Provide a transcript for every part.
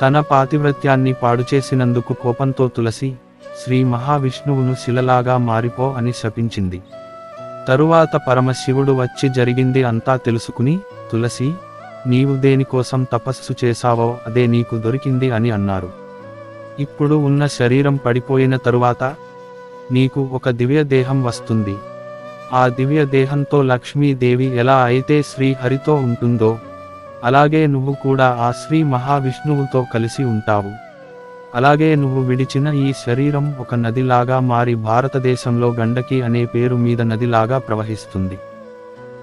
తన పాతివ్రత్యాన్ని పాడుచేసినందుకు కోపంతో తులసి శ్రీ మహావిష్ణువును శిలలాగా మారిపో అని శపించింది. తరువాత పరమశివుడు వచ్చి జరిగింది అంతా తెలుసుకుని, తులసి, నీవు దేనికోసం తపస్సు చేశావో అదే నీకు దొరికింది అని అన్నారు. ఇప్పుడు ఉన్న శరీరం పడిపోయిన తరువాత నీకు ఒక దివ్య దేహం వస్తుంది. ఆ దివ్య దేహంతో లక్ష్మీదేవి ఎలా అయితే శ్రీహరితో ఉంటుందో అలాగే నువ్వు కూడా ఆ శ్రీ మహావిష్ణువుతో కలిసి ఉంటావు. అలాగే నువ్వు విడిచిన ఈ శరీరం ఒక నదిలాగా మారి భారతదేశంలో గండకి అనే పేరు మీద నదిలాగా ప్రవహిస్తుంది.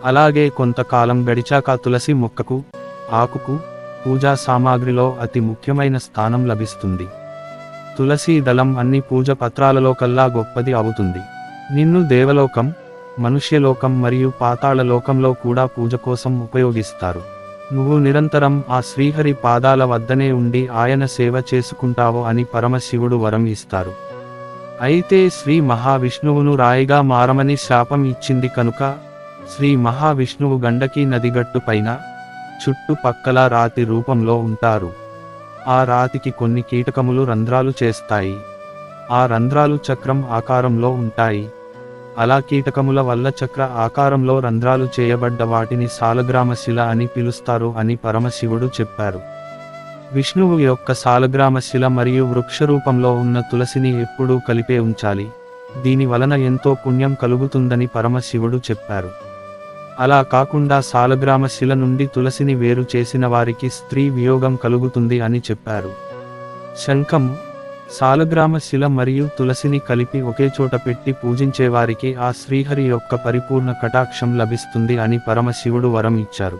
అలాగే కొంతకాలం గడిచాక తులసి మొక్కకు, ఆకుకు పూజా సామాగ్రిలో అతి ముఖ్యమైన స్థానం లభిస్తుంది. తులసి దళం అన్ని పూజ పత్రాలలో కల్లా గొప్పది అవుతుంది. నిన్ను దేవలోకం, మనుష్యలోకం మరియు పాతాళ లోకంలో కూడా పూజ కోసం ఉపయోగిస్తారు. నువ్వు నిరంతరం ఆ శ్రీహరి పాదాల వద్దనే ఉండి ఆయన సేవ చేసుకుంటావో అని పరమశివుడు వరం ఇస్తారు. అయితే శ్రీ మహావిష్ణువును రాయిగా మారమని శాపం ఇచ్చింది కనుక శ్రీ మహావిష్ణువు గండకీ నదిగట్టు పైన చుట్టుపక్కల రాతి రూపంలో ఉంటారు. ఆ రాతికి కొన్ని కీటకములు రంధ్రాలు చేస్తాయి. ఆ రంధ్రాలు చక్రం ఆకారంలో ఉంటాయి. అలా కీటకముల వల్ల చక్ర ఆకారంలో రంధ్రాలు చేయబడ్డ వాటిని సాలగ్రామశిల అని పిలుస్తారు అని పరమశివుడు చెప్పారు. విష్ణువు యొక్క సాలగ్రామశిల మరియు వృక్షరూపంలో ఉన్న తులసిని ఎప్పుడూ కలిపే ఉంచాలి. దీని వలన ఎంతో పుణ్యం కలుగుతుందని పరమశివుడు చెప్పారు. అలా కాకుండా సాలగ్రామశిల నుండి తులసిని వేరు చేసిన వారికి స్త్రీ వియోగం కలుగుతుంది అని చెప్పారు. శంఖం, సాలగ్రామశిల మరియు తులసిని కలిపి ఒకే చోట పెట్టి పూజించేవారికి ఆ శ్రీహరి యొక్క పరిపూర్ణ కటాక్షం లభిస్తుంది అని పరమశివుడు వరం ఇచ్చారు.